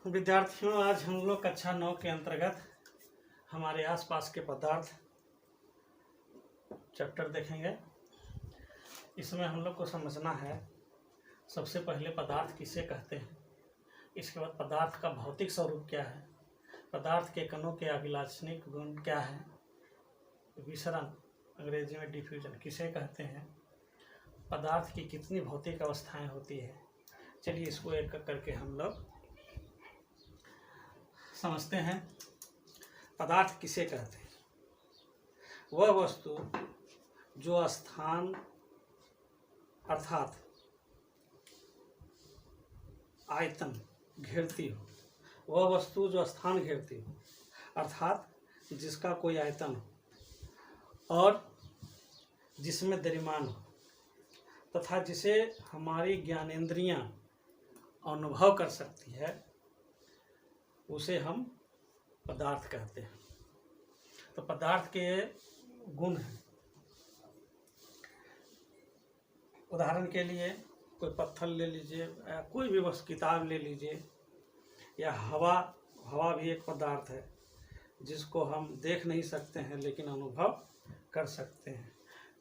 विद्यार्थियों, आज हम लोग कक्षा 9 के अंतर्गत हमारे आसपास के पदार्थ चैप्टर देखेंगे। इसमें हम लोग को समझना है सबसे पहले पदार्थ किसे कहते हैं, इसके बाद पदार्थ का भौतिक स्वरूप क्या है, पदार्थ के कणों के अभिलाक्षणिक गुण क्या है, विसरण अंग्रेजी में डिफ्यूजन किसे कहते हैं, पदार्थ की कितनी भौतिक अवस्थाएं होती है। चलिए इसको एक एक करके हम लोग समझते हैं। पदार्थ किसे कहते हैं? वह वस्तु जो स्थान अर्थात आयतन घेरती हो, वह वस्तु जो स्थान घेरती हो अर्थात जिसका कोई आयतन हो और जिसमें द्रव्यमान हो तथा जिसे हमारी ज्ञानेंद्रियां अनुभव कर सकती है, उसे हम पदार्थ कहते हैं। तो पदार्थ के गुण हैं। उदाहरण के लिए कोई पत्थर ले लीजिए या कोई भी बस किताब ले लीजिए, या हवा भी एक पदार्थ है जिसको हम देख नहीं सकते हैं लेकिन अनुभव कर सकते हैं।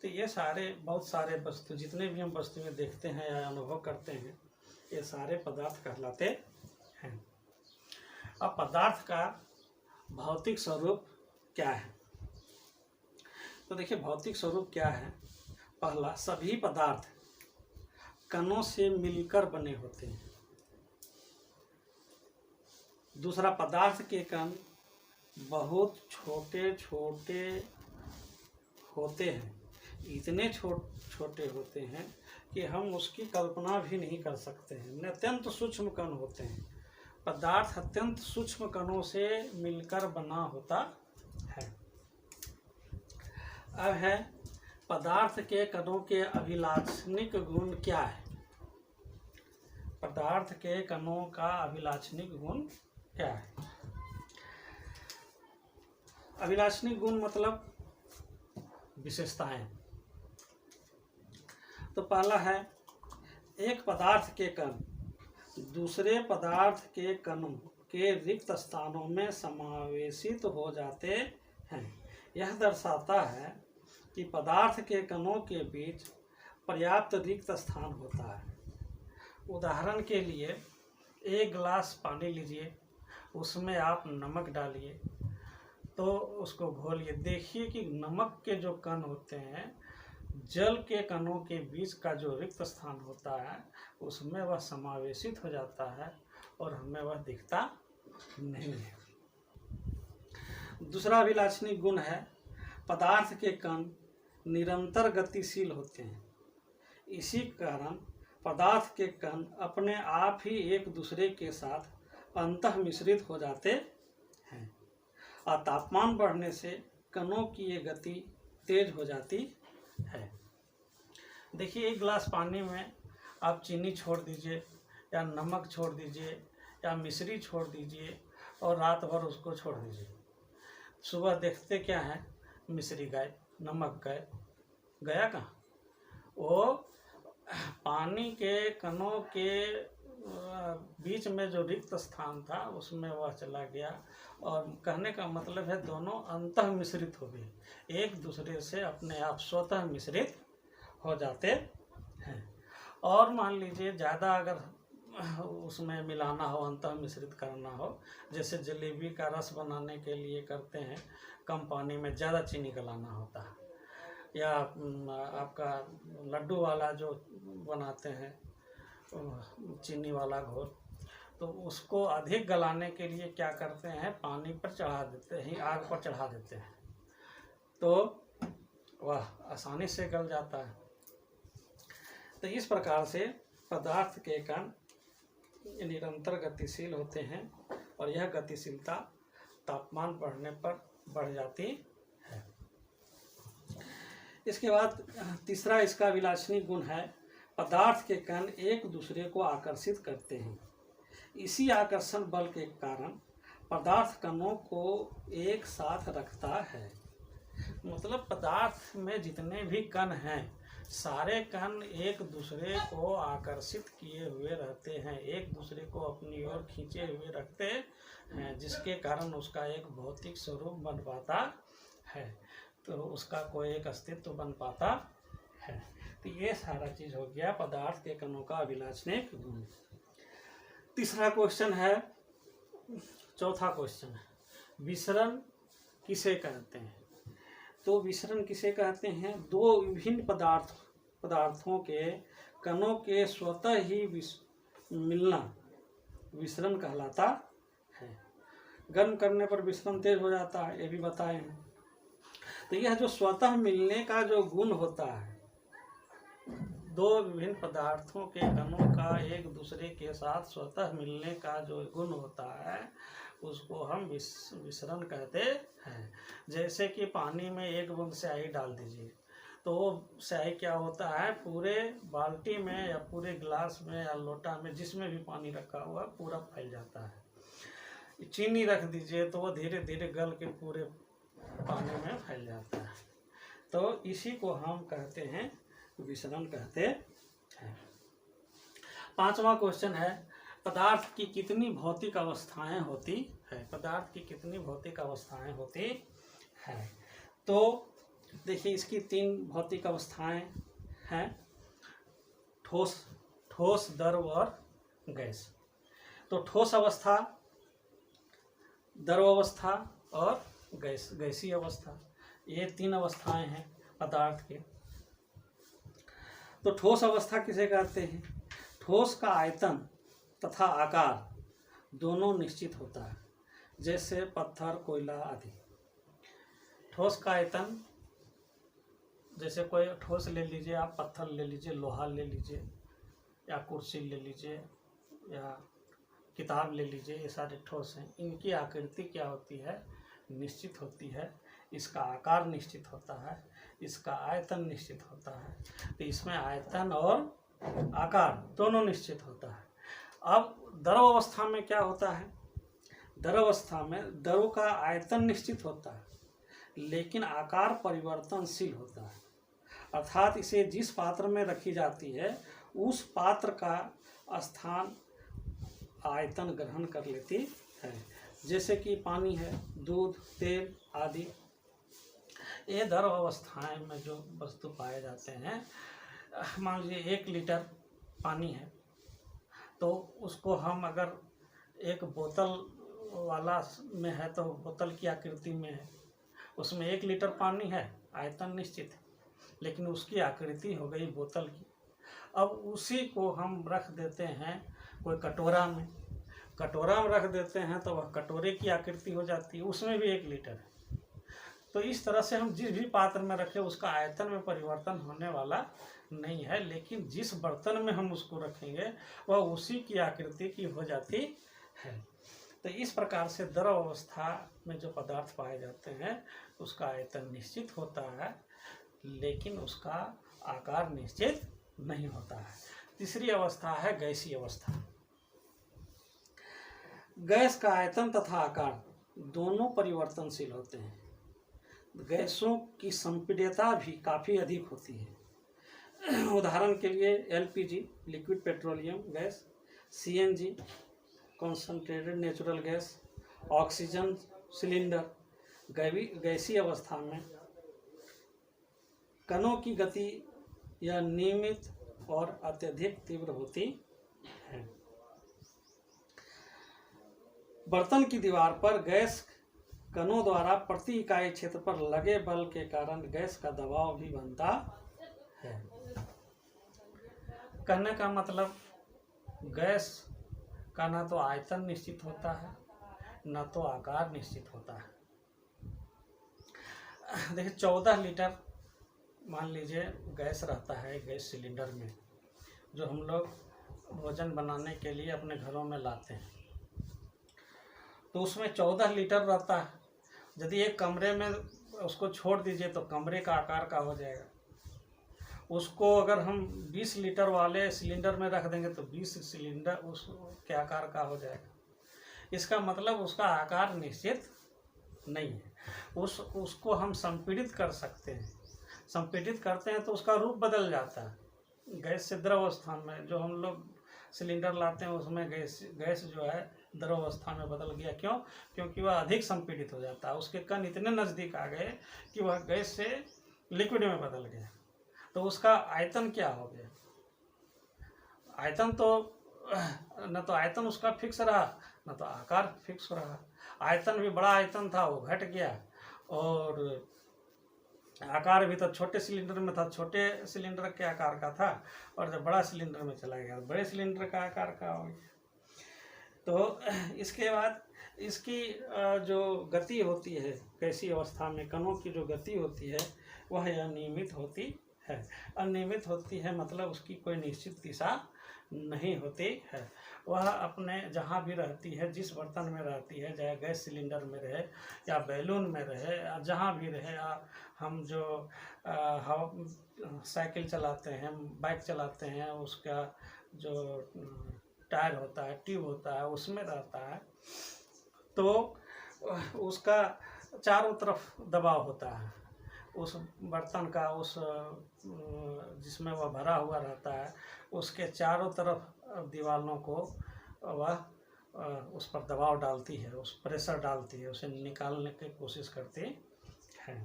तो ये सारे बहुत सारे वस्तु, जितने भी हम वस्तुएं देखते हैं या अनुभव करते हैं, ये सारे पदार्थ कहलाते हैं। अब पदार्थ का भौतिक स्वरूप क्या है? तो देखिए भौतिक स्वरूप क्या है। पहला, सभी पदार्थ कणों से मिलकर बने होते हैं। दूसरा, पदार्थ के कण बहुत छोटे छोटे होते हैं, इतने छोटे होते हैं कि हम उसकी कल्पना भी नहीं कर सकते हैं। अत्यंत सूक्ष्म कण होते हैं। पदार्थ अत्यंत सूक्ष्म कणों से मिलकर बना होता है। अब है पदार्थ के कणों के अभिलाक्षणिक गुण क्या है? पदार्थ के कणों का अभिलाक्षणिक गुण क्या है? अभिलाक्षणिक गुण मतलब विशेषताएं। तो पहला है, एक पदार्थ के कण दूसरे पदार्थ के कणों के रिक्त स्थानों में समावेशित हो जाते हैं। यह दर्शाता है कि पदार्थ के कणों के बीच पर्याप्त रिक्त स्थान होता है। उदाहरण के लिए, एक गिलास पानी लीजिए, उसमें आप नमक डालिए, तो उसको घोलिए। देखिए कि नमक के जो कण होते हैं, जल के कणों के बीच का जो रिक्त स्थान होता है उसमें वह समावेशित हो जाता है और हमें वह दिखता नहीं है। दूसरा अभिलाक्षणिक गुण है, पदार्थ के कण निरंतर गतिशील होते हैं। इसी कारण पदार्थ के कण अपने आप ही एक दूसरे के साथ अंतः मिश्रित हो जाते हैं और तापमान बढ़ने से कणों की ये गति तेज हो जाती है। देखिए, एक गिलास पानी में आप चीनी छोड़ दीजिए या नमक छोड़ दीजिए या मिश्री छोड़ दीजिए और रात भर उसको छोड़ दीजिए। सुबह देखते क्या है, मिश्री गायब, नमक गायब। गया कहाँ? वो पानी के कणों के बीच में जो रिक्त स्थान था उसमें वह चला गया। और कहने का मतलब है दोनों अंतः मिश्रित हो गए, एक दूसरे से अपने आप स्वतः मिश्रित हो जाते हैं। और मान लीजिए ज़्यादा अगर उसमें मिलाना हो, अंतः मिश्रित करना हो, जैसे जलेबी का रस बनाने के लिए करते हैं, कम पानी में ज़्यादा चीनी गलाना होता है, या आपका लड्डू वाला जो बनाते हैं चीनी वाला घोल, तो उसको अधिक गलाने के लिए क्या करते हैं, पानी पर चढ़ा देते हैं, आग पर चढ़ा देते हैं, तो वह आसानी से गल जाता है। तो इस प्रकार से पदार्थ के कण निरंतर गतिशील होते हैं और यह गतिशीलता तापमान बढ़ने पर बढ़ जाती है। इसके बाद तीसरा इसका अभिलाक्षणिक गुण है, पदार्थ के कण एक दूसरे को आकर्षित करते हैं। इसी आकर्षण बल के कारण पदार्थ कणों को एक साथ रखता है। मतलब पदार्थ में जितने भी कण हैं सारे कण एक दूसरे को आकर्षित किए हुए रहते हैं, एक दूसरे को अपनी ओर खींचे हुए रखते हैं, जिसके कारण उसका एक भौतिक स्वरूप बन पाता है, तो उसका कोई एक अस्तित्व बन पाता है। तो ये सारा चीज हो गया पदार्थ के कणों का अभिलाषणिक गुण। तीसरा क्वेश्चन है, चौथा क्वेश्चन है, विसरण किसे कहते हैं? तो विसरण किसे कहते हैं? दो विभिन्न पदार्थों के कणों के स्वतः ही मिलना विसरण कहलाता है। गर्म करने पर विसरण तेज हो जाता है, ये भी बताए हैं। तो यह जो स्वतः मिलने का जो गुण होता है, दो विभिन्न पदार्थों के कणों का एक दूसरे के साथ स्वतः मिलने का जो गुण होता है, उसको हम विसरण कहते हैं। जैसे कि पानी में एक बूंद स्याही डाल दीजिए, तो वो स्याही क्या होता है, पूरे बाल्टी में या पूरे गिलास में या लोटा में जिसमें भी पानी रखा हुआ पूरा फैल जाता है। चीनी रख दीजिए तो वो धीरे धीरे गल के पूरे पानी में फैल जाता है। तो इसी को हम कहते हैं विसरण कहते हैं। पांचवा क्वेश्चन है, पदार्थ की कितनी भौतिक अवस्थाएं होती है? पदार्थ की कितनी भौतिक अवस्थाएं होती है? तो देखिए, इसकी 3 भौतिक अवस्थाएं हैं, ठोस, द्रव और गैस। तो ठोस अवस्था, द्रव अवस्था और गैसीय अवस्था, ये 3 अवस्थाएं हैं पदार्थ के। तो ठोस अवस्था किसे कहते हैं? ठोस का आयतन तथा आकार दोनों निश्चित होता है, जैसे पत्थर, कोयला आदि। ठोस का आयतन, जैसे कोई ठोस ले लीजिए आप, पत्थर ले लीजिए, लोहा ले लीजिए, या कुर्सी ले लीजिए, या किताब ले लीजिए, ये सारे ठोस हैं। इनकी आकृति क्या होती है? निश्चित होती है। इसका आकार निश्चित होता है, इसका आयतन निश्चित होता है। तो इसमें आयतन और आकार दोनों निश्चित होता है। अब द्रव अवस्था में क्या होता है? द्रव अवस्था में द्रव का आयतन निश्चित होता है, लेकिन आकार परिवर्तनशील होता है। अर्थात इसे जिस पात्र में रखी जाती है, उस पात्र का स्थान आयतन ग्रहण कर लेती है। जैसे कि पानी है, दूध, तेल आदि, ये द्रव अवस्थाएं में जो वस्तु पाए जाते हैं। मान लीजिए 1 लीटर पानी है, तो उसको हम अगर एक बोतल वाला में है, तो बोतल की आकृति में है, उसमें 1 लीटर पानी है, आयतन निश्चित है, लेकिन उसकी आकृति हो गई बोतल की। अब उसी को हम रख देते हैं कोई कटोरा में रख देते हैं, तो वह कटोरे की आकृति हो जाती है, उसमें भी 1 लीटर है। तो इस तरह से हम जिस भी पात्र में रखें, उसका आयतन में परिवर्तन होने वाला नहीं है, लेकिन जिस बर्तन में हम उसको रखेंगे वह उसी की आकृति की हो जाती है। तो इस प्रकार से द्रव अवस्था में जो पदार्थ पाए जाते हैं, उसका आयतन निश्चित होता है, लेकिन उसका आकार निश्चित नहीं होता है। तीसरी अवस्था है गैसीय अवस्था। गैस का आयतन तथा आकार दोनों परिवर्तनशील होते हैं। गैसों की संपीड्यता भी काफ़ी अधिक होती है। उदाहरण के लिए LPG, liquid petroleum gas, CNG, concentrated natural gas, oxygen cylinder. गैसीय अवस्था में कणों की गति यह नियमित और अत्यधिक तीव्र होती है। बर्तन की दीवार पर गैस कणों द्वारा प्रति इकाई क्षेत्र पर लगे बल के कारण गैस का दबाव भी बनता है। कहने का मतलब, गैस का ना तो आयतन निश्चित होता है, न तो आकार निश्चित होता है। देखिए 14 लीटर मान लीजिए गैस रहता है गैस सिलेंडर में, जो हम लोग भोजन बनाने के लिए अपने घरों में लाते हैं। तो उसमें 14 लीटर रहता है। यदि एक कमरे में उसको छोड़ दीजिए तो कमरे का आकार का हो जाएगा। उसको अगर हम 20 लीटर वाले सिलेंडर में रख देंगे तो 20 सिलेंडर उस के आकार का हो जाएगा। इसका मतलब उसका आकार निश्चित नहीं है। उसको हम संपीड़ित कर सकते हैं। संपीड़ित करते हैं तो उसका रूप बदल जाता है। गैस से द्रव अवस्था में, जो हम लोग सिलेंडर लाते हैं उसमें गैस जो है द्रव अवस्था में बदल गया। क्यों? क्योंकि वह अधिक संपीड़ित हो जाता है, उसके कण इतने नज़दीक आ गए कि वह गैस से लिक्विड में बदल गया। तो उसका आयतन क्या हो गया? आयतन तो न तो आयतन उसका फिक्स रहा, न तो आकार फिक्स रहा। आयतन भी बड़ा आयतन था, वो घट गया, और आकार भी तो छोटे सिलेंडर में था, छोटे सिलेंडर के आकार का था, और जब बड़ा सिलेंडर में चला गया बड़े सिलेंडर का आकार का हो गया। तो इसके बाद इसकी जो गति होती है कैसी अवस्था में, कणों की जो गति होती है वह अनियमित होती है। अनियमित होती है मतलब उसकी कोई निश्चित दिशा नहीं होती है। वह अपने जहाँ भी रहती है, जिस बर्तन में रहती है, चाहे गैस सिलेंडर में रहे या बैलून में रहे या जहाँ भी रहे, हम जो साइकिल चलाते हैं, बाइक चलाते हैं, उसका जो टायर होता है, ट्यूब होता है, उसमें रहता है, तो उसका चारों तरफ दबाव होता है उस बर्तन का, उस जिसमें वह भरा हुआ रहता है उसके चारों तरफ दीवारों को वह उस पर दबाव डालती है, उस प्रेशर डालती है, उसे निकालने की कोशिश करती है।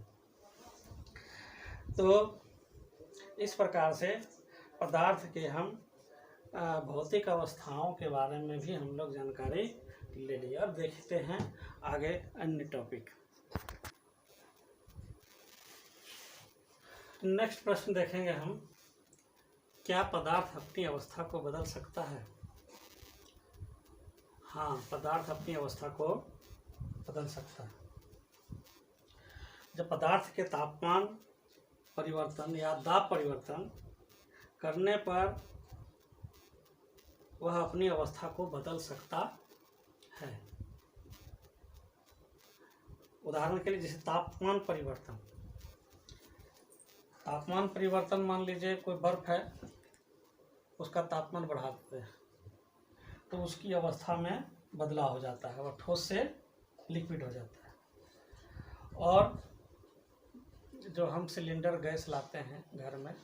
तो इस प्रकार से पदार्थ के हम भौतिक अवस्थाओं के बारे में भी हम लोग जानकारी ले ली। अब देखते हैं आगे अन्य टॉपिक। नेक्स्ट प्रश्न देखेंगे हम, क्या पदार्थ अपनी अवस्था को बदल सकता है? हाँ, पदार्थ अपनी अवस्था को बदल सकता है। जब पदार्थ के तापमान परिवर्तन या दाब परिवर्तन करने पर वह अपनी अवस्था को बदल सकता है। उदाहरण के लिए जैसे तापमान परिवर्तन, मान लीजिए कोई बर्फ है, उसका तापमान बढ़ा देते हैं तो उसकी अवस्था में बदलाव हो जाता है, वह ठोस से लिक्विड हो जाता है। और जो हम सिलेंडर गैस लाते हैं घर में,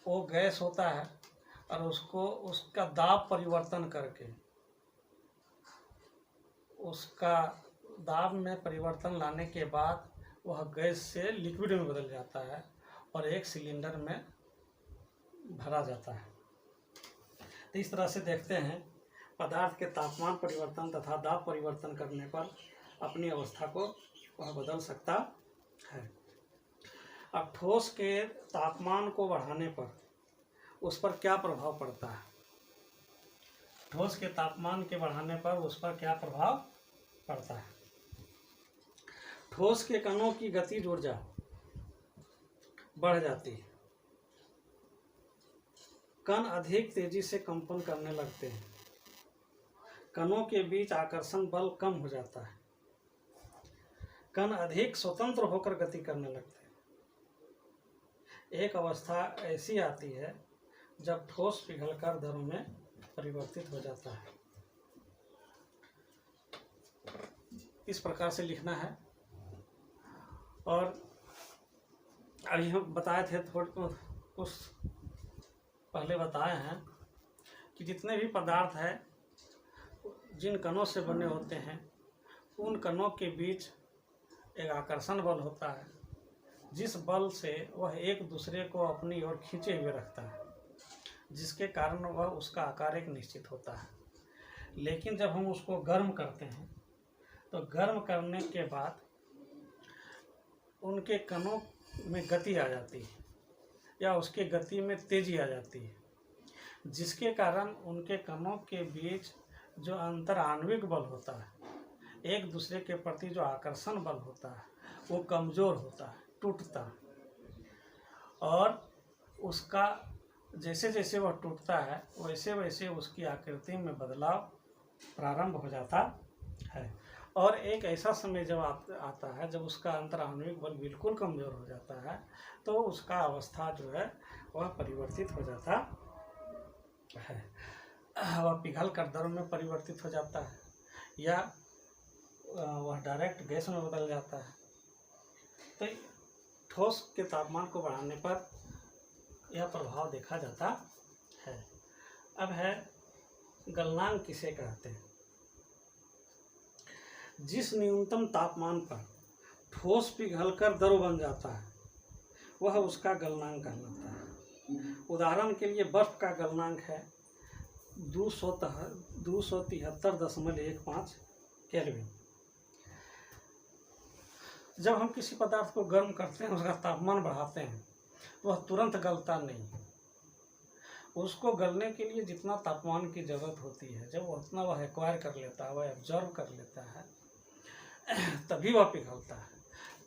वो गैस होता है और उसका दाब परिवर्तन करके उसका दाब में परिवर्तन लाने के बाद वह गैस से लिक्विड में बदल जाता है और एक सिलेंडर में भरा जाता है। तो इस तरह से देखते हैं पदार्थ के तापमान परिवर्तन तथा दाब परिवर्तन करने पर अपनी अवस्था को वह बदल सकता है। अब ठोस के तापमान को बढ़ाने पर उस पर क्या प्रभाव पड़ता है? ठोस के तापमान के बढ़ाने पर उस पर क्या प्रभाव पड़ता है? ठोस के कणों की गतिज ऊर्जा बढ़ जाती है, कण अधिक तेजी से कंपन करने लगते हैं, कणों के बीच आकर्षण बल कम हो जाता है, कण अधिक स्वतंत्र होकर गति करने लगते हैं। एक अवस्था ऐसी आती है जब ठोस पिघलकर द्रव में परिवर्तित हो जाता है। इस प्रकार से लिखना है। और अभी हम बताए थे कुछ पहले बताए हैं कि जितने भी पदार्थ हैं जिन कणों से बने होते हैं उन कणों के बीच एक आकर्षण बल होता है, जिस बल से वह एक दूसरे को अपनी ओर खींचे हुए रखता है, जिसके कारण वह उसका आकार एक निश्चित होता है। लेकिन जब हम उसको गर्म करते हैं तो गर्म करने के बाद उनके कणों में गति आ जाती है या उसके गति में तेजी आ जाती है, जिसके कारण उनके कणों के बीच जो अंतर आणविक बल होता है, एक दूसरे के प्रति जो आकर्षण बल होता है, वो कमज़ोर होता है, टूटता है। और उसका जैसे जैसे वह टूटता है वैसे वैसे उसकी आकृति में बदलाव प्रारंभ हो जाता है। और एक ऐसा समय जब आता है जब उसका अंतर आणविक बल बिल्कुल कमज़ोर हो जाता है तो उसका अवस्था जो है वह परिवर्तित हो जाता है, वह पिघल कर द्रव में परिवर्तित हो जाता है या वह डायरेक्ट गैस में बदल जाता है। तो ठोस के तापमान को बढ़ाने पर यह प्रभाव देखा जाता है। अब है गलनांक किसे कहते हैं। जिस न्यूनतम तापमान पर ठोस पिघलकर द्रव बन जाता है वह उसका गलनांक कहलाता है। उदाहरण के लिए बर्फ का गलनांक है 273.15 केल्विन। जब हम किसी पदार्थ को गर्म करते हैं, उसका तापमान बढ़ाते हैं, वह तुरंत गलता नहीं। उसको गलने के लिए जितना तापमान की ज़रूरत होती है, जब उतना वह एक्वायर कर लेता है, वह एब्जॉर्व कर लेता है, तभी वह पिघलता है।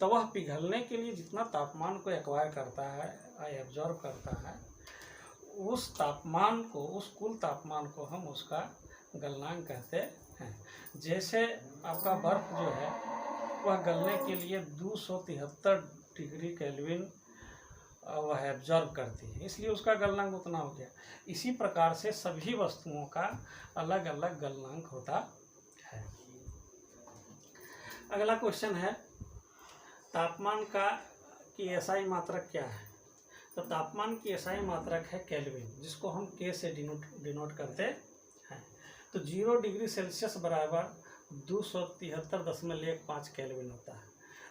तो वह पिघलने के लिए जितना तापमान को एक्वायर करता है, एब्जॉर्व करता है, उस तापमान को, उस कुल तापमान को हम उसका गलनांक कहते हैं। जैसे आपका बर्फ जो है वह गलने के लिए 273 डिग्री केल्विन वह एब्जॉर्व करती है, इसलिए उसका गलनांक उतना हो गया। इसी प्रकार से सभी वस्तुओं का अलग अलग गलनांक होता है। अगला क्वेश्चन है तापमान की एसआई मात्रक क्या है। तो तापमान की एसआई मात्रक है केल्विन, जिसको हम के से डिनोट करते हैं। तो 0 डिग्री सेल्सियस बराबर 273.15 केल्विन होता है।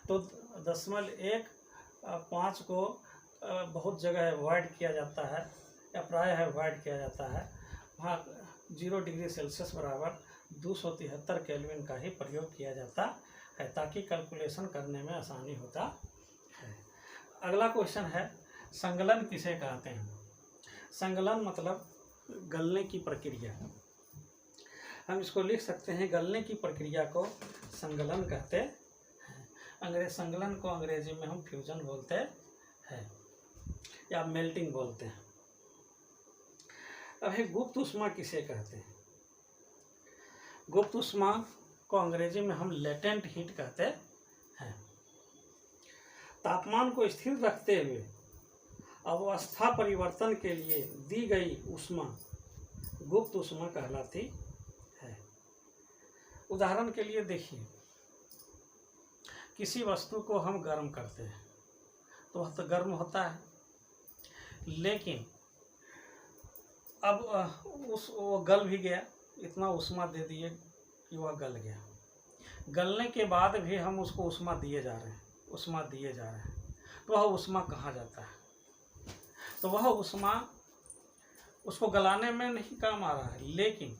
तो 0.15 को बहुत जगह अवॉइड किया जाता है या प्रायः अवॉइड किया जाता है। वहाँ 0 डिग्री सेल्सियस बराबर 273 केल्विन का ही प्रयोग किया जाता है, ताकि कैलकुलेशन करने में आसानी होता है। अगला क्वेश्चन है संगलन किसे कहते हैं। संगलन मतलब गलने की प्रक्रिया। हम इसको लिख सकते हैं, गलने की प्रक्रिया को संगलन कहते हैं। संगलन को अंग्रेजी में हम फ्यूजन बोलते हैं या मेल्टिंग बोलते हैं। अब है गुप्त ऊष्मा किसे कहते हैं। गुप्त ऊष्मा को अंग्रेजी में हम लेटेंट हीट कहते हैं। तापमान को स्थिर रखते हुए अवस्था परिवर्तन के लिए दी गई ऊष्मा गुप्त ऊष्मा कहलाती है। उदाहरण के लिए देखिए, किसी वस्तु को हम गर्म करते हैं तो वह तो गर्म होता है, लेकिन अब वो गल भी गया, इतना ऊष्मा दे दिए कि वह गल गया। गलने के बाद भी हम उसको ऊष्मा दिए जा रहे हैं, तो वह ऊष्मा कहाँ जाता है। तो वह ऊष्मा उसको गलाने में नहीं काम आ रहा है, लेकिन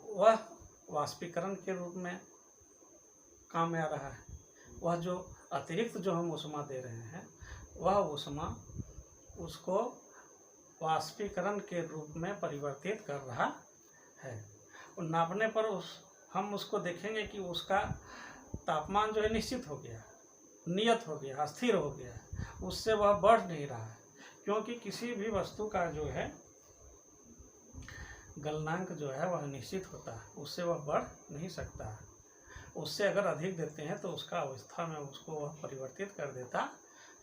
वह वाष्पीकरण के रूप में काम में आ रहा है। वह जो अतिरिक्त जो हम ऊष्मा दे रहे हैं, वह ऊष्मा उसको वाष्पीकरण के रूप में परिवर्तित कर रहा है। और नापने पर हम उसको देखेंगे कि उसका तापमान जो है निश्चित हो गया, नियत हो गया, स्थिर हो गया, उससे वह बढ़ नहीं रहा है। क्योंकि किसी भी वस्तु का जो है गलनांक जो है वह निश्चित होता है, उससे वह बढ़ नहीं सकता है। उससे अगर अधिक देते हैं तो उसका अवस्था में उसको वह परिवर्तित कर देता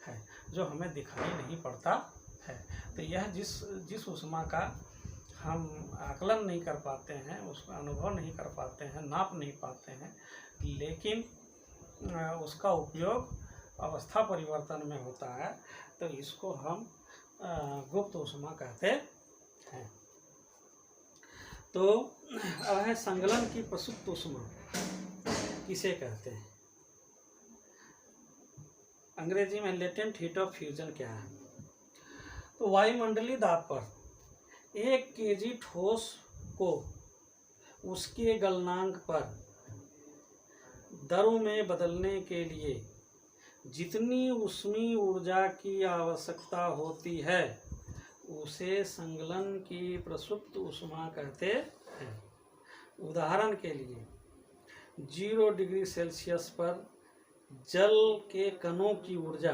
है, जो हमें दिखाई नहीं पड़ता है। तो यह जिस ऊष्मा का हम आकलन नहीं कर पाते हैं, उसका अनुभव नहीं कर पाते हैं, नाप नहीं पाते हैं, लेकिन उसका उपयोग अवस्था परिवर्तन में होता है, तो इसको हम गुप्त ऊष्मा कहते हैं। तो अब है संगलन की प्रसुप्त ऊष्मा किसे कहते हैं। अंग्रेजी में लेटेंट हीट ऑफ फ्यूजन क्या है। तो वायुमंडलीय दाब पर 1 केजी ठोस को उसके गलनांक पर द्रव में बदलने के लिए जितनी ऊष्मीय ऊर्जा की आवश्यकता होती है उसे संगलन की प्रसुप्त ऊष्मा कहते हैं। उदाहरण के लिए 0 डिग्री सेल्सियस पर जल के कणों की ऊर्जा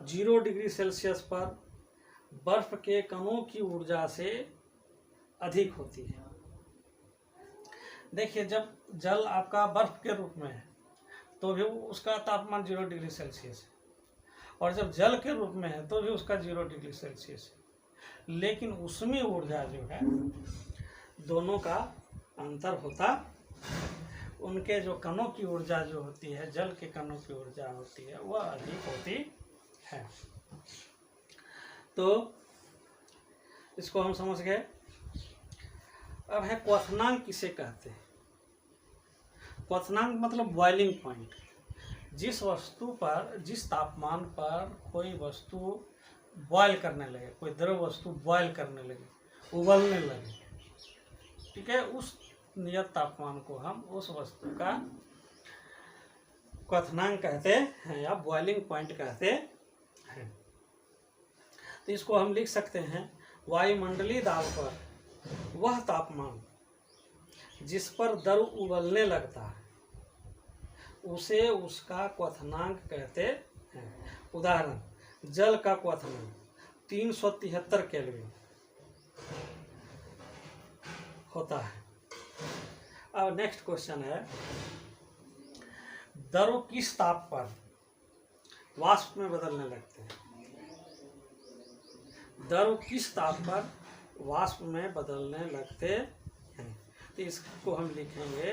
0 डिग्री सेल्सियस पर बर्फ के कणों की ऊर्जा से अधिक होती है। देखिए, जब जल आपका बर्फ के रूप में है तो भी उसका तापमान 0 डिग्री सेल्सियस है, और जब जल के रूप में है तो भी उसका 0 डिग्री सेल्सियस है। लेकिन उसमें ऊर्जा जो है दोनों का अंतर होता उनके जो कणों की ऊर्जा जो होती है, जल के कणों की ऊर्जा होती है, वह अधिक होती है। तो इसको हम समझ गए। अब है क्वथनांक किसे कहते हैं। क्वथनांक मतलब बॉइलिंग पॉइंट। जिस वस्तु पर, जिस तापमान पर कोई वस्तु बॉयल करने लगे, कोई द्रव वस्तु बॉयल करने लगे, उबलने लगे, ठीक है, उस नियत तापमान को हम उस वस्तु का क्वथनांक कहते हैं या बॉइलिंग पॉइंट कहते हैं। तो इसको हम लिख सकते हैं, वायुमंडलीय दाब पर वह तापमान जिस पर द्रव उबलने लगता है उसे उसका क्वथनांक कहते हैं। उदाहरण, जल का क्वथनांक 373 केल्विन होता है। अब नेक्स्ट क्वेश्चन है, द्रव किस ताप पर वाष्प में बदलने लगते हैं। द्रव किस ताप पर वाष्प में बदलने लगते हैं। तो इसको हम लिखेंगे,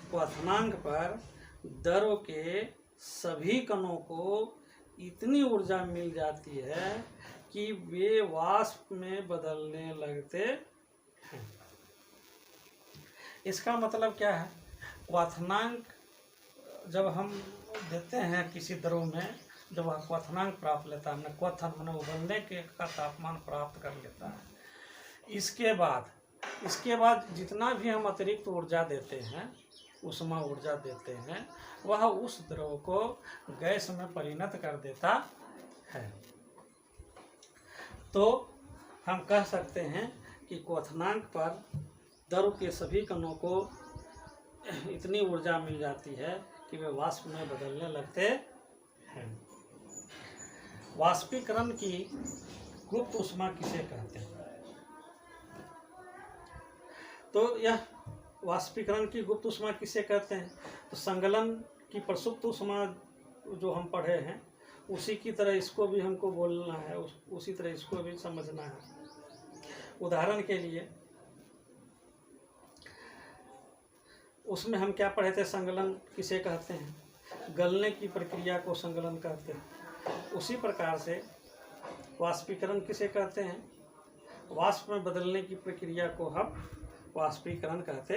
क्वथनांक पर द्रव के सभी कणों को इतनी ऊर्जा मिल जाती है कि वे वाष्प में बदलने लगते हैं। इसका मतलब क्या है, क्वथनांक जब हम देते हैं किसी द्रव में, जब वह क्वथनांक प्राप्त लेता है, हमने क्वथन मैंने उबलने के का तापमान प्राप्त कर लेता है, इसके बाद जितना भी हम अतिरिक्त ऊर्जा देते हैं, उष्मा ऊर्जा देते हैं, वह उस द्रव को गैस में परिणत कर देता है। तो हम कह सकते हैं कि क्वथनांक पर द्रव के सभी कणों को इतनी ऊर्जा मिल जाती है कि वे वाष्प में बदलने लगते हैं। वाष्पीकरण की गुप्त ऊष्मा किसे कहते हैं। तो यह वाष्पीकरण की गुप्त ऊष्मा किसे कहते हैं, तो संगलन की प्रसुप्त ऊष्मा जो हम पढ़े हैं, उसी की तरह इसको भी हमको बोलना है, उसी तरह इसको भी समझना है। उदाहरण के लिए उसमें हम क्या पढ़े थे, संगलन किसे कहते हैं, गलने की प्रक्रिया को संगलन कहते हैं। उसी प्रकार से वाष्पीकरण किसे कहते हैं, वाष्प में बदलने की प्रक्रिया को हम वाष्पीकरण कहते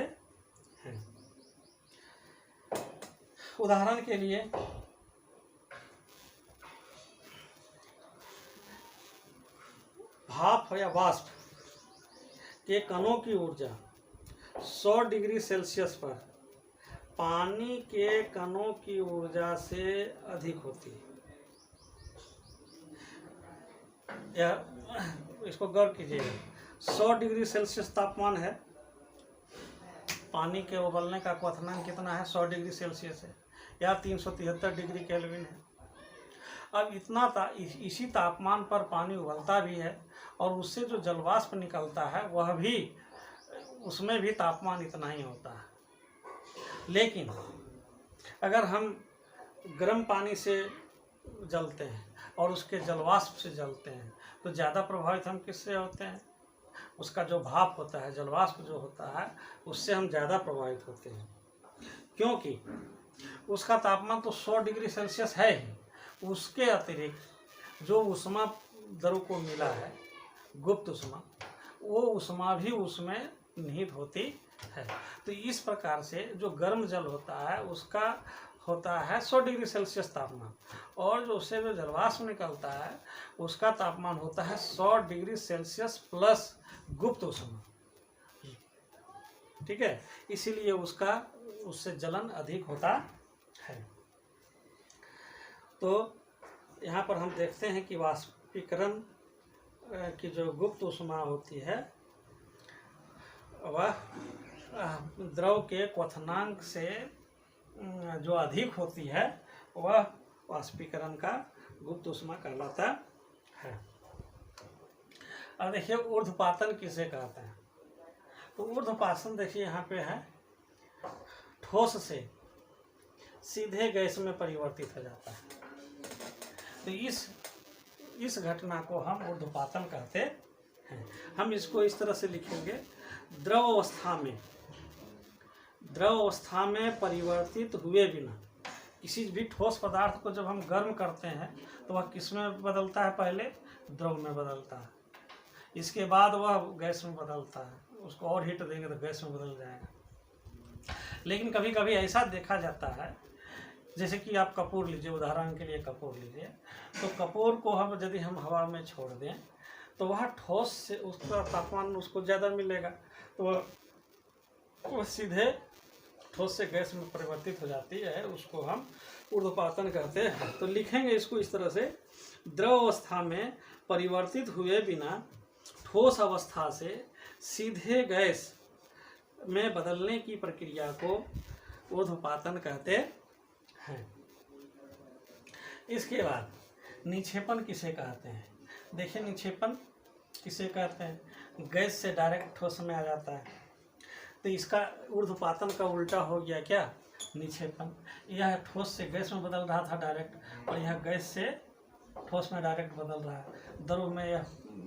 हैं। उदाहरण के लिए भाप या वाष्प के कणों की ऊर्जा 100 डिग्री सेल्सियस पर पानी के कणों की ऊर्जा से अधिक होती है। या इसको गौर कीजिएगा, 100 डिग्री सेल्सियस तापमान है, पानी के उबलने का क्वथनांक कितना है, 100 डिग्री सेल्सियस है, या 373 डिग्री केल्विन है। अब इसी तापमान पर पानी उबलता भी है, और उससे जो जलवाष्प निकलता है वह भी, उसमें भी तापमान इतना ही होता है। लेकिन अगर हम गर्म पानी से जलते हैं और उसके जलवाष्प से जलते हैं, तो ज़्यादा प्रभावित हम किससे होते हैं, उसका जो भाप होता है, जलवाष्प जो होता है, उससे हम ज़्यादा प्रभावित होते हैं। क्योंकि उसका तापमान तो 100 डिग्री सेल्सियस है ही, उसके अतिरिक्त जो ऊष्मा द्रव को मिला है, गुप्त ऊष्मा, वो ऊष्मा भी उसमें निहित होती है। तो इस प्रकार से जो गर्म जल होता है उसका होता है 100 डिग्री सेल्सियस तापमान, और जो उससे जो जलवाष्प निकलता है उसका तापमान होता है 100 डिग्री सेल्सियस प्लस गुप्त ऊष्मा। ठीक है, इसीलिए उससे जलन अधिक होता है। तो यहाँ पर हम देखते हैं कि वाष्पीकरण की जो गुप्त ऊष्मा होती है वह द्रव के क्वथनांक से जो अधिक होती है वह वाष्पीकरण का गुप्त ऊष्मा कहलाता है। अब देखिए ऊर्ध्वपातन किसे कहते हैं। तो ऊर्ध्वपातन देखिए यहाँ पे है, ठोस से सीधे गैस में परिवर्तित हो जाता है। तो इस घटना को हम ऊर्ध्वपातन कहते हैं। हम इसको इस तरह से लिखेंगे, द्रव अवस्था में द्रव अवस्था में परिवर्तित हुए बिना, किसी भी ठोस पदार्थ को जब हम गर्म करते हैं तो वह किस में बदलता है? पहले द्रव में बदलता है, इसके बाद वह गैस में बदलता है, उसको और हीट देंगे तो गैस में बदल जाएगा। लेकिन कभी कभी ऐसा देखा जाता है, जैसे कि आप कपूर लीजिए, उदाहरण के लिए कपूर लीजिए, तो कपूर को हम यदि हम हवा में छोड़ दें तो वह ठोस से उसका तापमान उसको ज़्यादा मिलेगा, तो वह सीधे ठोस से गैस में परिवर्तित हो जाती है, उसको हम ऊर्ध्वपातन कहते हैं। तो लिखेंगे इसको इस तरह से, द्रव अवस्था में परिवर्तित हुए बिना ठोस अवस्था से सीधे गैस में बदलने की प्रक्रिया को ऊर्ध्वपातन कहते हैं। इसके बाद निक्षेपण किसे कहते हैं? देखिए, निक्षेपण किसे कहते हैं? गैस से डायरेक्ट ठोस में आ जाता है, तो इसका ऊर्ध्वपातन का उल्टा हो गया क्या? निक्षेपण। यह ठोस से गैस में बदल रहा था डायरेक्ट, और यह गैस से ठोस में डायरेक्ट बदल रहा है, द्रव में यह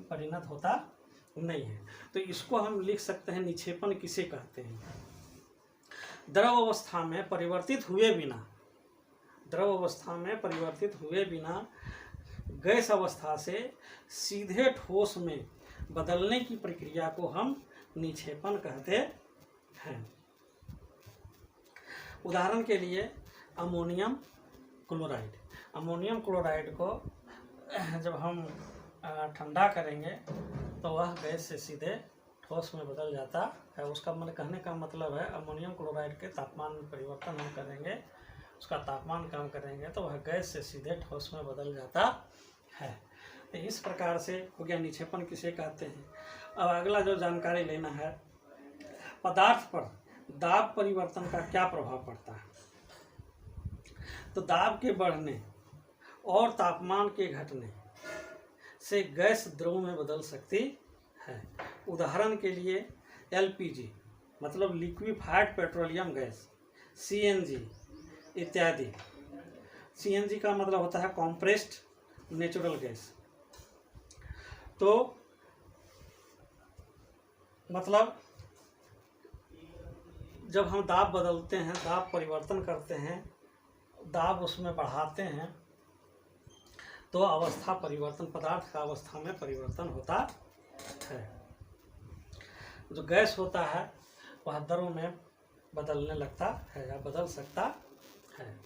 परिणत होता नहीं है। तो इसको हम लिख सकते हैं, निक्षेपण किसे कहते हैं? द्रव अवस्था में परिवर्तित हुए बिना, द्रव अवस्था में परिवर्तित हुए बिना गैस अवस्था से सीधे ठोस में बदलने की प्रक्रिया को हम निक्षेपण कहते हैं। उदाहरण के लिए अमोनियम क्लोराइड, अमोनियम क्लोराइड को जब हम ठंडा करेंगे तो वह गैस से सीधे ठोस में बदल जाता है। उसका मतलब कहने का मतलब है, अमोनियम क्लोराइड के तापमान में परिवर्तन हम करेंगे, उसका तापमान कम करेंगे तो वह गैस से सीधे ठोस में बदल जाता है। तो इस प्रकार से हो गया निक्षेपण किसे कहते हैं। अब अगला जो जानकारी लेना है, पदार्थ पर दाब परिवर्तन का क्या प्रभाव पड़ता है? तो दाब के बढ़ने और तापमान के घटने से गैस द्रव में बदल सकती है। उदाहरण के लिए एलपीजी मतलब लिक्विफाइड पेट्रोलियम गैस, सीएनजी इत्यादि। सीएनजी का मतलब होता है कॉम्प्रेस्ड नेचुरल गैस। तो मतलब जब हम दाब बदलते हैं, दाब परिवर्तन करते हैं, दाब उसमें बढ़ाते हैं, तो अवस्था परिवर्तन, पदार्थ का अवस्था में परिवर्तन होता है। जो गैस होता है वह द्रव में बदलने लगता है या बदल सकता है।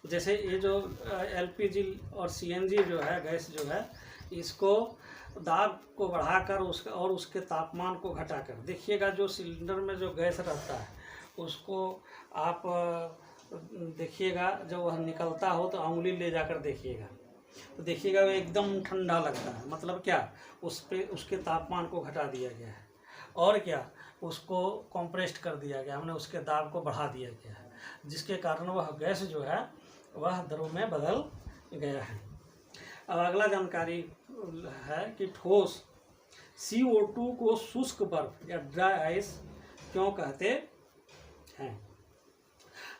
जैसे ये जो एलपीजी और सीएनजी जो है, गैस जो है, इसको दाब को बढ़ाकर उसके तापमान को घटाकर, देखिएगा जो सिलेंडर में जो गैस रहता है उसको आप देखिएगा, जब वह निकलता हो तो उंगली ले जाकर देखिएगा, तो देखिएगा वो एकदम ठंडा लगता है। मतलब क्या, उसके तापमान को घटा दिया गया है, और क्या, उसको कंप्रेस्ड कर दिया गया, हमने उसके दाब को बढ़ा दिया गया है, जिसके कारण वह गैस जो है वह द्रव में बदल गया है। अब अगला जानकारी है कि ठोस CO2 को शुष्क बर्फ या ड्राई आइस क्यों कहते हैं।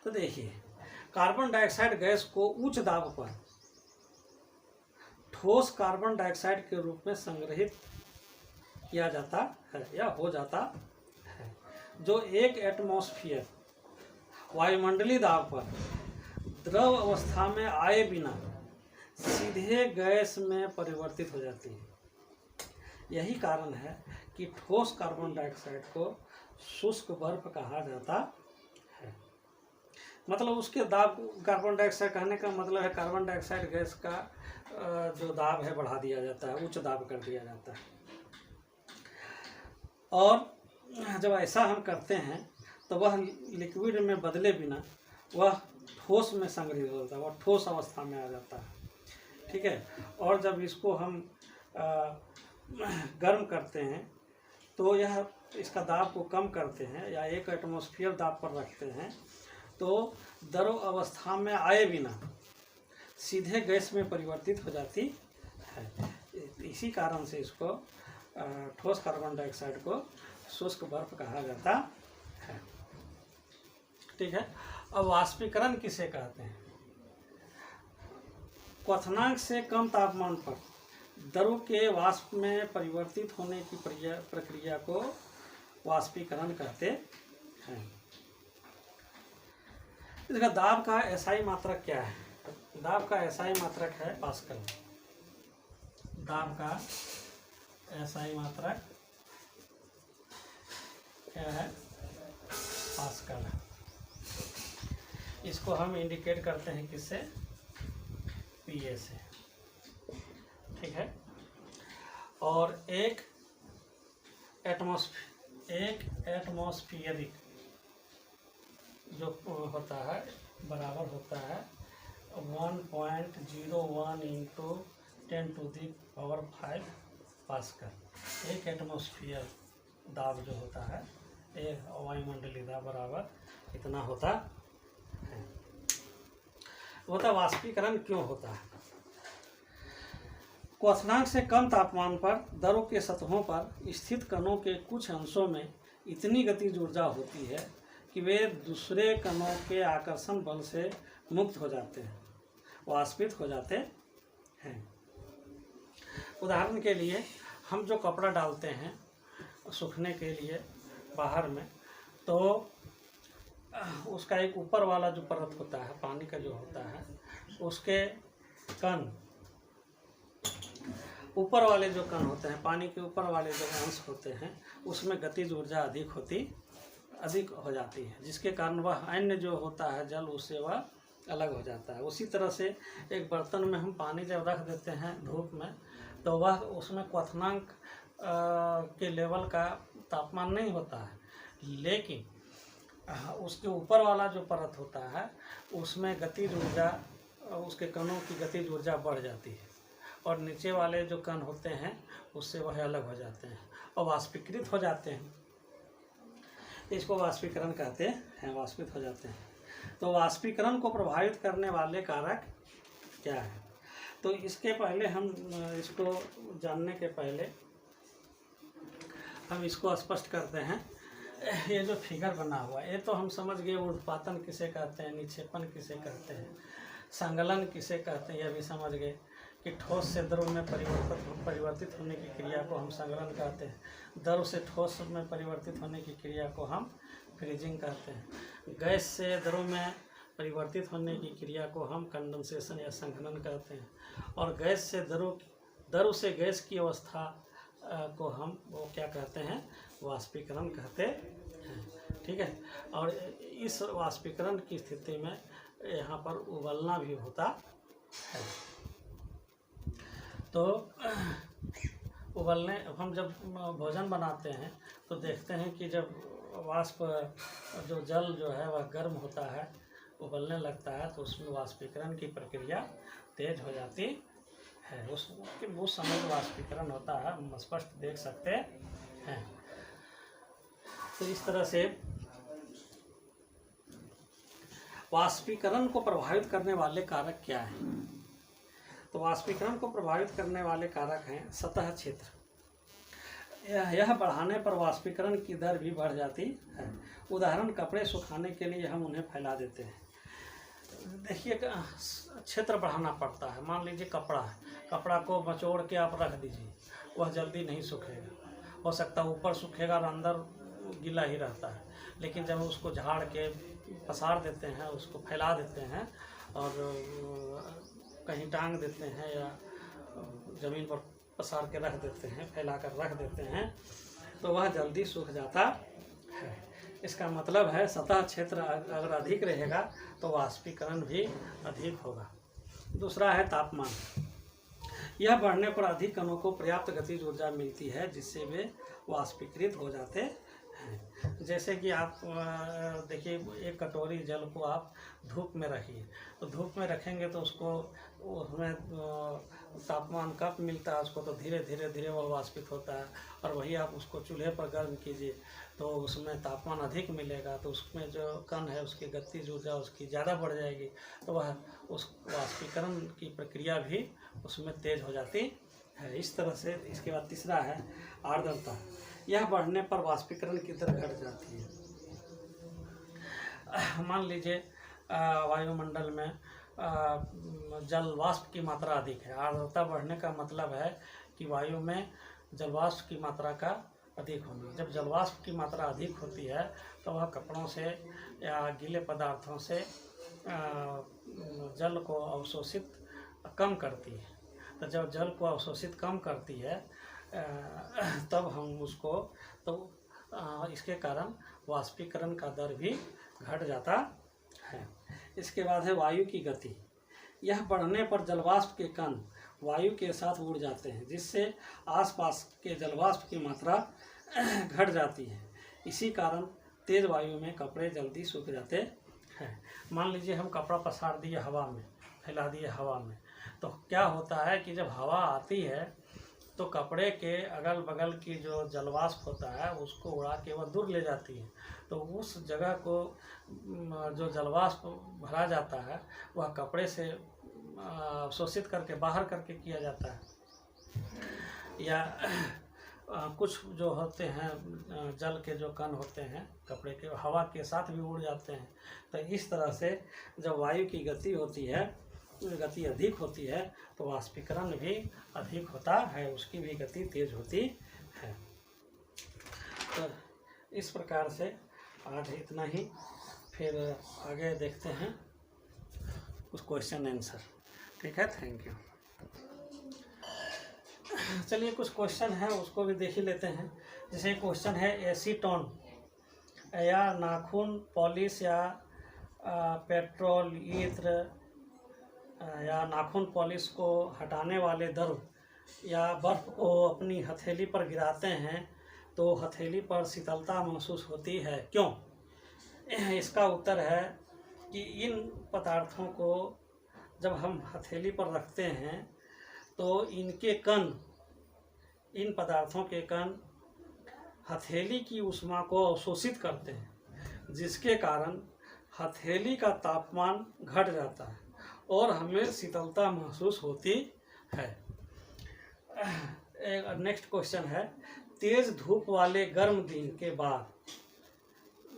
तो देखिए, कार्बन डाइऑक्साइड गैस को उच्च दाब पर ठोस कार्बन डाइऑक्साइड के रूप में संग्रहित किया जाता है या हो जाता है, जो 1 एटमॉस्फेयर वायुमंडलीय दाब पर द्रव अवस्था में आए बिना सीधे गैस में परिवर्तित हो जाती है। यही कारण है कि ठोस कार्बन डाइऑक्साइड को शुष्क बर्फ कहा जाता है। मतलब उसके दाब, कार्बन डाइऑक्साइड कहने का मतलब है कार्बन डाइऑक्साइड गैस का जो दाब है बढ़ा दिया जाता है, उच्च दाब कर दिया जाता है। और जब ऐसा हम करते हैं तो वह लिक्विड में बदले बिना वह ठोस में संग्रहित होता है, वह ठोस अवस्था में आ जाता है। ठीक है। और जब इसको हम गर्म करते हैं तो यह इसका दाब को कम करते हैं या 1 एटमॉस्फेयर दाब पर रखते हैं, तो द्रव अवस्था में आए बिना सीधे गैस में परिवर्तित हो जाती है। इसी कारण से इसको ठोस कार्बन डाइऑक्साइड को शुष्क बर्फ कहा जाता है। ठीक है। अब वाष्पीकरण किसे कहते हैं। क्वथनांक से कम तापमान पर द्रव के वाष्प में परिवर्तित होने की प्रक्रिया को वाष्पीकरण कहते हैं। इसका दाब का एसआई मात्रक क्या है? दाब का एसआई मात्रक है पास्कल। दाब का एसआई मात्रक क्या है? पास्कल। इसको हम इंडिकेट करते हैं किससे? पीए से, ठीक है। और एक एटमॉस्फेरिक जो होता है बराबर होता है 1.01 × 10⁵ पास्कल। एक एटमॉस्फेयर दाब जो होता है, एक वायुमंडलीय दाब बराबर इतना होता है। वाष्पीकरण क्यों होता है? क्वथनांक से कम तापमान पर द्रव के सतहों पर स्थित कणों के कुछ अंशों में इतनी गतिज ऊर्जा होती है कि वे दूसरे कणों के आकर्षण बल से मुक्त हो जाते हैं, वाष्पित हो जाते हैं। उदाहरण के लिए हम जो कपड़ा डालते हैं सूखने के लिए बाहर में, तो उसका एक ऊपर वाला जो परत होता है पानी का जो होता है, उसके कण ऊपर वाले जो कण होते हैं, पानी के ऊपर वाले जो अंश होते हैं, उसमें गतिज ऊर्जा अधिक हो जाती है, जिसके कारण वह अन्य जो होता है जल, उससे वह अलग हो जाता है। उसी तरह से एक बर्तन में हम पानी जब रख देते हैं धूप में, तो वह उसमें क्वथनांक के लेवल का तापमान नहीं होता है, लेकिन उसके ऊपर वाला जो परत होता है उसमें गतिज ऊर्जा, उसके कणों की गतिज ऊर्जा बढ़ जाती है, और नीचे वाले जो कण होते हैं उससे वह अलग हो जाते हैं और वाष्पीकृत हो जाते हैं। इसको वाष्पीकरण कहते हैं, वाष्पित हो जाते हैं। तो वाष्पीकरण को प्रभावित करने वाले कारक क्या है? तो इसके पहले हम इसको जानने के पहले हम इसको स्पष्ट करते हैं। ये जो फिगर बना हुआ है, ये तो हम समझ गए ऊर्ध्वपातन किसे कहते हैं, निक्षेपण किसे कहते हैं, संगलन किसे कहते हैं, यह भी समझ गए कि ठोस से द्रव में परिवर्तित होने की क्रिया को हम संगलन कहते हैं, द्रव से ठोस में परिवर्तित होने की क्रिया को हम फ्रीजिंग कहते हैं, गैस से द्रव में परिवर्तित होने की क्रिया को हम कंडेंसेशन या संघनन कहते हैं, और गैस से द्रव से गैस की अवस्था को हम वो क्या कहते हैं? वाष्पीकरण कहते हैं, ठीक है। और इस वाष्पीकरण की स्थिति में यहाँ पर उबलना भी होता है। तो उबलने, हम जब भोजन बनाते हैं तो देखते हैं कि जब वाष्प जो जल जो है वह गर्म होता है, उबलने लगता है, तो उसमें वाष्पीकरण की प्रक्रिया तेज हो जाती है। उस समय वाष्पीकरण होता है, हम स्पष्ट देख सकते हैं। तो इस तरह से वाष्पीकरण को प्रभावित करने वाले कारक क्या हैं? तो वाष्पीकरण को प्रभावित करने वाले कारक हैं सतह क्षेत्र। यह बढ़ाने पर वाष्पीकरण की दर भी बढ़ जाती है। उदाहरण, कपड़े सुखाने के लिए हम उन्हें फैला देते हैं। देखिए, क्षेत्र बढ़ाना पड़ता है। मान लीजिए कपड़ा है, कपड़ा को मचोड़ के आप रख दीजिए, वह जल्दी नहीं सूखेगा। हो सकता है ऊपर सूखेगा और अंदर गीला ही रहता है, लेकिन जब उसको झाड़ के पसार देते हैं, उसको फैला देते हैं और कहीं टांग देते हैं या ज़मीन पर पसार के रख देते हैं, फैला कर रख देते हैं, तो वह जल्दी सूख जाता है। इसका मतलब है सतह क्षेत्र अगर अधिक रहेगा तो वाष्पीकरण भी अधिक होगा। दूसरा है तापमान। यह बढ़ने पर अधिक कणों को पर्याप्त गतिज ऊर्जा मिलती है, जिससे वे वाष्पीकृत हो जाते हैं। जैसे कि आप देखिए, एक कटोरी जल को आप धूप में रखिए, तो धूप में रखेंगे तो उसमें तापमान कम मिलता है उसको, तो धीरे धीरे वह वाष्पित होता है। और वही आप उसको चूल्हे पर गर्म कीजिए तो उसमें तापमान अधिक मिलेगा, तो उसमें जो कण है उसकी गतिज ऊर्जा उसकी ज़्यादा बढ़ जाएगी, तो वह उस वाष्पीकरण की प्रक्रिया भी उसमें तेज हो जाती है। इस तरह से। इसके बाद तीसरा है आर्द्रता। यह बढ़ने पर वाष्पीकरण की दर घट जाती है। मान लीजिए वायुमंडल में जल वाष्प की मात्रा अधिक है। आर्द्रता बढ़ने का मतलब है कि वायु में जल वाष्प की मात्रा का अधिक होना। जब जल वाष्प की मात्रा अधिक होती है तो वह कपड़ों से या गीले पदार्थों से जल को अवशोषित कम करती है। तो जब जल को अवशोषित कम करती है तब हम उसको इसके कारण वाष्पीकरण का दर भी घट जाता है। इसके बाद है वायु की गति। यह बढ़ने पर जलवाष्प के कण वायु के साथ उड़ जाते हैं, जिससे आसपास के जलवाष्प की मात्रा घट जाती है। इसी कारण तेज वायु में कपड़े जल्दी सूख जाते हैं। मान लीजिए हम कपड़ा पसार दिए हवा में, फैला दिए हवा में, तो क्या होता है कि जब हवा आती है तो कपड़े के अगल बगल की जो जलवाष्प होता है उसको उड़ा के वह दूर ले जाती है। तो उस जगह को जो जलवाष्प भरा जाता है वह कपड़े से अवशोषित करके बाहर करके किया जाता है। या कुछ जो होते हैं जल के जो कण होते हैं कपड़े के, हवा के साथ भी उड़ जाते हैं। तो इस तरह से जब वायु की गति होती है, गति अधिक होती है, तो वाष्पीकरण भी अधिक होता है, उसकी भी गति तेज होती है। तो इस प्रकार से आज इतना ही, फिर आगे देखते हैं कुछ क्वेश्चन आंसर। ठीक है, थैंक यू। चलिए कुछ क्वेश्चन है उसको भी देख ही लेते हैं। जैसे क्वेश्चन है एसीटोन या नाखून पॉलिश या पेट्रोल इत्र या नाखून पॉलिश को हटाने वाले द्रव या बर्फ को अपनी हथेली पर गिराते हैं तो हथेली पर शीतलता महसूस होती है, क्यों? इसका उत्तर है कि इन पदार्थों को जब हम हथेली पर रखते हैं तो इनके कण, इन पदार्थों के कण हथेली की ऊष्मा को अवशोषित करते हैं, जिसके कारण हथेली का तापमान घट जाता है और हमें शीतलता महसूस होती है। नेक्स्ट क्वेश्चन है, तेज धूप वाले गर्म दिन के बाद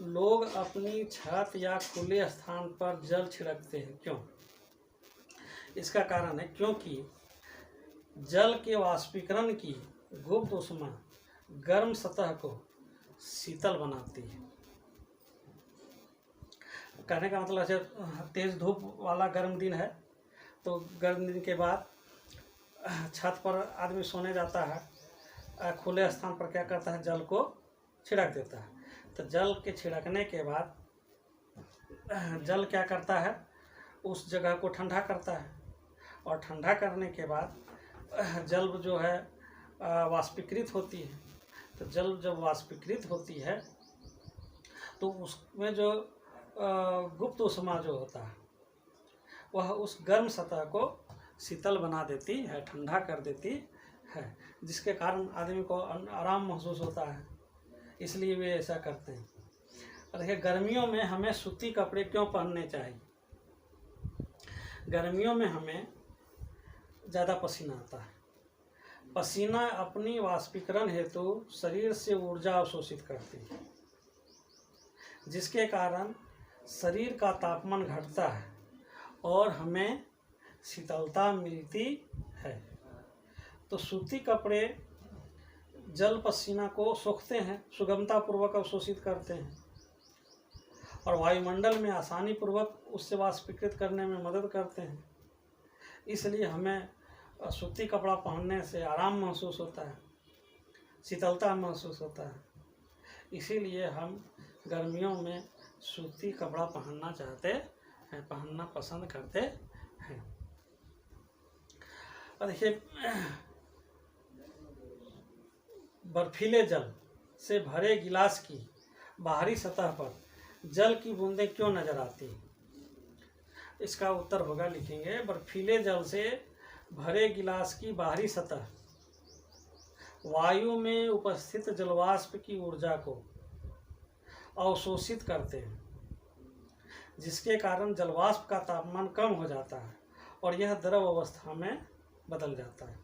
लोग अपनी छत या खुले स्थान पर जल छिड़कते हैं, क्यों? इसका कारण है क्योंकि जल के वाष्पीकरण की गुप्त ऊष्मा गर्म सतह को शीतल बनाती है। कहने का मतलब है तेज धूप वाला गर्म दिन है तो गर्म दिन के बाद छत पर आदमी सोने जाता है, खुले स्थान पर क्या करता है, जल को छिड़क देता है। तो जल के छिड़कने के बाद जल क्या करता है, उस जगह को ठंडा करता है और ठंडा करने के बाद जल जो है वाष्पीकृत होती है। तो जल जब वाष्पीकृत होती है तो उसमें जो गुप्त ऊष्मा जो होता है वह उस गर्म सतह को शीतल बना देती है, ठंडा कर देती है, जिसके कारण आदमी को आराम महसूस होता है, इसलिए वे ऐसा करते हैं। देखिए गर्मियों में हमें सूती कपड़े क्यों पहनने चाहिए? गर्मियों में हमें ज़्यादा पसीना आता है। पसीना अपनी वाष्पीकरण हेतु शरीर से ऊर्जा अवशोषित करती है, जिसके कारण शरीर का तापमान घटता है और हमें शीतलता मिलती है। तो सूती कपड़े जल पसीना को सोखते हैं, सुगमता पूर्वक अवशोषित करते हैं और वायुमंडल में आसानी पूर्वक उससे वाष्पीकृत करने में मदद करते हैं। इसलिए हमें सूती कपड़ा पहनने से आराम महसूस होता है, शीतलता महसूस होता है। इसीलिए हम गर्मियों में सूती कपड़ा पहनना चाहते हैं, पहनना पसंद करते हैं। और देखिए बर्फीले जल से भरे गिलास की बाहरी सतह पर जल की बूंदें क्यों नजर आती हैं? इसका उत्तर होगा, लिखेंगे, बर्फीले जल से भरे गिलास की बाहरी सतह वायु में उपस्थित जलवाष्प की ऊर्जा को अवशोषित करते हैं, जिसके कारण जलवाष्प का तापमान कम हो जाता है और यह द्रव अवस्था में बदल जाता है,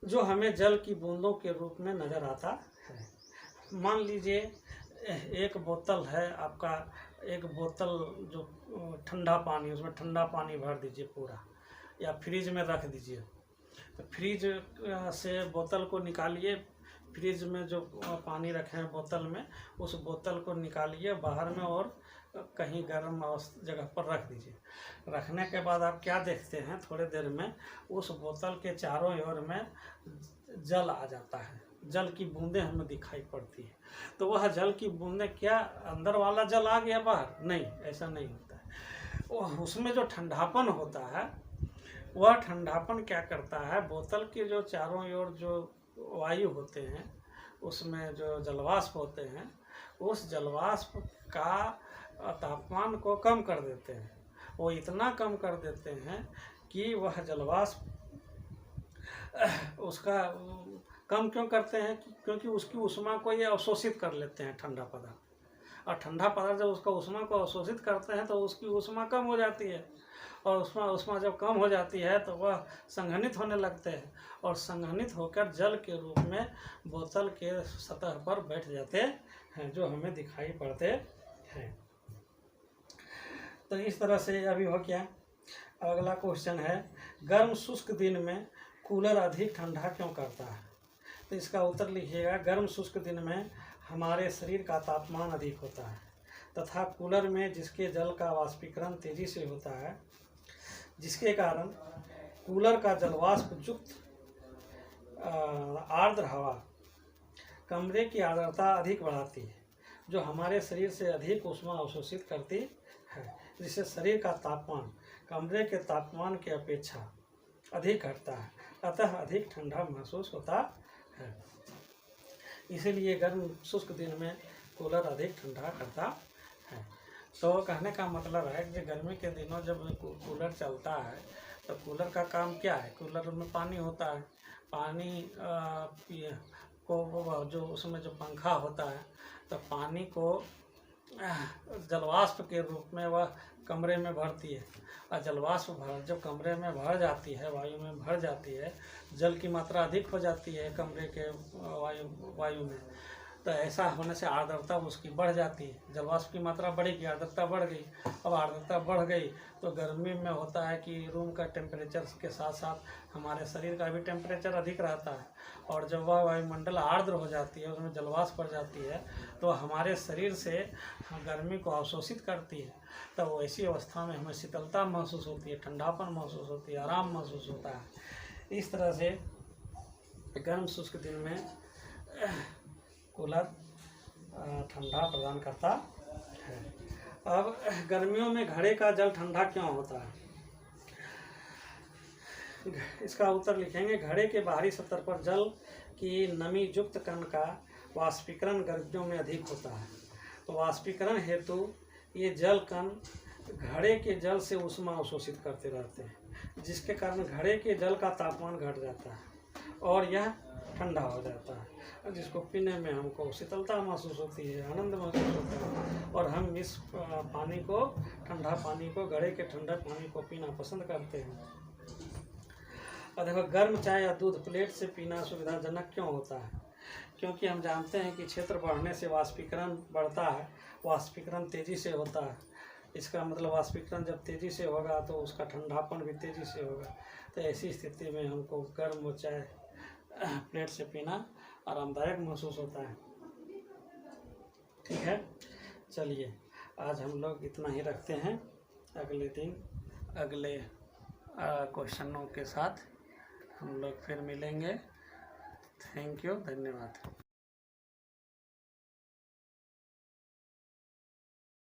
जो हमें जल की बूंदों के रूप में नजर आता है। मान लीजिए एक बोतल है आपका, एक बोतल जो ठंडा पानी, उसमें ठंडा पानी भर दीजिए पूरा, या फ्रिज में रख दीजिए। तो फ्रिज से बोतल को निकालिए, फ्रिज में जो पानी रखे हैं बोतल में, उस बोतल को निकालिए बाहर में और कहीं गर्म जगह पर रख दीजिए। रखने के बाद आप क्या देखते हैं, थोड़ी देर में उस बोतल के चारों ओर में जल आ जाता है, जल की बूंदें हमें दिखाई पड़ती है। तो वह जल की बूंदें क्या अंदर वाला जल आ गया बाहर? नहीं, ऐसा नहीं होता है। वह उसमें जो ठंडापन होता है, वह ठंडापन क्या करता है, बोतल के जो चारों ओर जो वायु होते हैं, उसमें जो जलवाष्प होते हैं, उस जलवाष्प का तापमान को कम कर देते हैं। वो इतना कम कर देते हैं कि वह जलवाष्प उसका कम क्यों करते हैं? क्योंकि उसकी ऊष्मा को ये अवशोषित कर लेते हैं ठंडा पदार्थ। और ठंडा पदार्थ जब उसका ऊष्मा को अवशोषित करते हैं तो उसकी ऊष्मा कम हो जाती है, और ऊष्मा जब कम हो जाती है तो वह संघनित होने लगते हैं, और संघनित होकर जल के रूप में बोतल के सतह पर बैठ जाते हैं, जो हमें दिखाई पड़ते हैं। तो इस तरह से अभी हो गया। अगला क्वेश्चन है, गर्म शुष्क दिन में कूलर अधिक ठंडा क्यों करता है? तो इसका उत्तर लिखिएगा, गर्म शुष्क दिन में हमारे शरीर का तापमान अधिक होता है तथा कूलर में जिसके जल का वाष्पीकरण तेजी से होता है, जिसके कारण कूलर का जलवाष्प युक्त आर्द्र हवा कमरे की आर्द्रता अधिक बढ़ाती है, जो हमारे शरीर से अधिक ऊष्मा अवशोषित करती है, जिससे शरीर का तापमान कमरे के तापमान की अपेक्षा अधिक घटता है, अतः अधिक ठंडा महसूस होता है। इसीलिए गर्म शुष्क दिन में कूलर अधिक ठंडा करता है। तो कहने का मतलब है कि गर्मी के दिनों जब कूलर चलता है तो कूलर का काम क्या है? कूलर में पानी होता है, पानी को जो उसमें जो पंखा होता है, तो पानी को जलवाष्प के रूप में वह कमरे में भरती है, और जलवाष्प जब कमरे में भर जाती है, वायु में भर जाती है, जल की मात्रा अधिक हो जाती है कमरे के वायु में, तो ऐसा होने से आर्द्रता उसकी बढ़ जाती है। जलवाष्प की मात्रा बढ़ेगी, आर्द्रता बढ़ गई। अब आर्द्रता बढ़ गई तो गर्मी में होता है कि रूम का टेम्परेचर के साथ साथ हमारे शरीर का भी टेम्परेचर अधिक रहता है, और जब वह वायुमंडल आर्द्र हो जाती है, उसमें जलवाष्प बढ़ जाती है, तो हमारे शरीर से गर्मी को अवशोषित करती है। तो ऐसी अवस्था में हमें शीतलता महसूस होती है, ठंडापन महसूस होती है, आराम महसूस होता है। इस तरह से गर्म शुष्क दिन में कूलर ठंडा प्रदान करता है। अब गर्मियों में घड़े का जल ठंडा क्यों होता है? इसका उत्तर लिखेंगे, घड़े के बाहरी सतह पर जल की नमी युक्त कण का वाष्पीकरण गर्मियों में अधिक होता है। तो वाष्पीकरण हेतु ये जल कण घड़े के जल से ऊष्मा अवशोषित करते रहते हैं, जिसके कारण घड़े के जल का तापमान घट जाता है और यह ठंडा हो जाता है, जिसको पीने में हमको शीतलता महसूस होती है, आनंद महसूस होता है, और हम इस पानी को, ठंडा पानी को, घड़े के ठंडा पानी को पीना पसंद करते हैं। और देखो, गर्म चाय या दूध प्लेट से पीना सुविधाजनक क्यों होता है? क्योंकि हम जानते हैं कि क्षेत्र बढ़ने से वाष्पीकरण बढ़ता है, वाष्पीकरण तेज़ी से होता है। इसका मतलब वाष्पीकरण जब तेज़ी से होगा तो उसका ठंडापन भी तेज़ी से होगा। तो ऐसी स्थिति में हमको गर्म चाय प्लेट से पीना आरामदायक महसूस होता है। ठीक है, चलिए आज हम लोग इतना ही रखते हैं। अगले दिन अगले क्वेश्चनों के साथ हम लोग फिर मिलेंगे। थैंक यू, धन्यवाद।